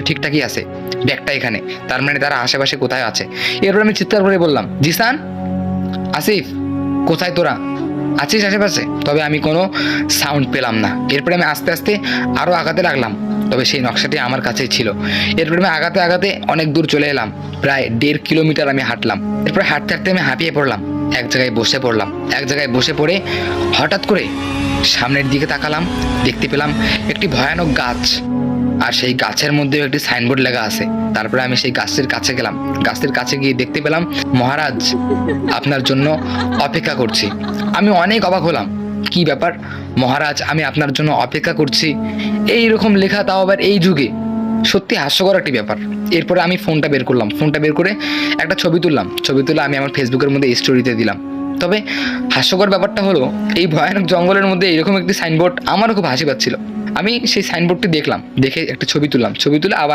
ঠিকঠাকই আছে, ব্যাগটা এখানে, তার মানে তারা আশেপাশে কোথায় আছে। এরপর আমি চিৎকার করে বললাম, জিসান, আসিফ, কোথায় তোরা, আছিস আশেপাশে? তবে আমি কোনো সাউন্ড পেলাম না। এরপরে আমি আস্তে আস্তে আরও আগাতে লাগলাম, তবে সেই নকশাটি আমার কাছেই ছিল। এরপরে আমি আগাতে আগাতে অনেক দূর চলে এলাম, প্রায় 1.5 কিলোমিটার আমি হাঁটলাম। এরপরে হাঁটতে হাঁটতে আমি হাঁপিয়ে পড়লাম, এক জায়গায় বসে পড়লাম। এক জায়গায় বসে পড়ে হঠাৎ করে সামনের দিকে তাকালাম, দেখতে পেলাম একটি ভয়ানক গাছ, আর সেই গাছের মধ্যেও একটি সাইনবোর্ড লেখা আছে। তারপরে আমি সেই গাছের কাছে গেলাম, গাছের কাছে গিয়ে দেখতে পেলাম, মহারাজ, আপনার জন্য অপেক্ষা করছি। আমি অনেক অবাক হলাম, কি ব্যাপার মহারাজ, আমি আপনার জন্য অপেক্ষা করছি, এই রকম লেখা, তাও আবার এই যুগে, সত্যি হাস্যকর একটি ব্যাপার। এরপরে আমি ফোনটা বের করলাম, ফোনটা বের করে একটা ছবি তুললাম, ছবি তুলে আমি আমার ফেসবুকের মধ্যে স্টোরিতে দিলাম। তবে হাস্যকর ব্যাপারটা হলো, এই ভয়ানক জঙ্গলের মধ্যে এরকম একটি সাইনবোর্ড, আমারও খুব হাসি পাচ্ছিল। আমি সেই সাইনবোর্ডটি দেখলাম, দেখে একটা ছবি তুললাম, ছবি তুলে আবার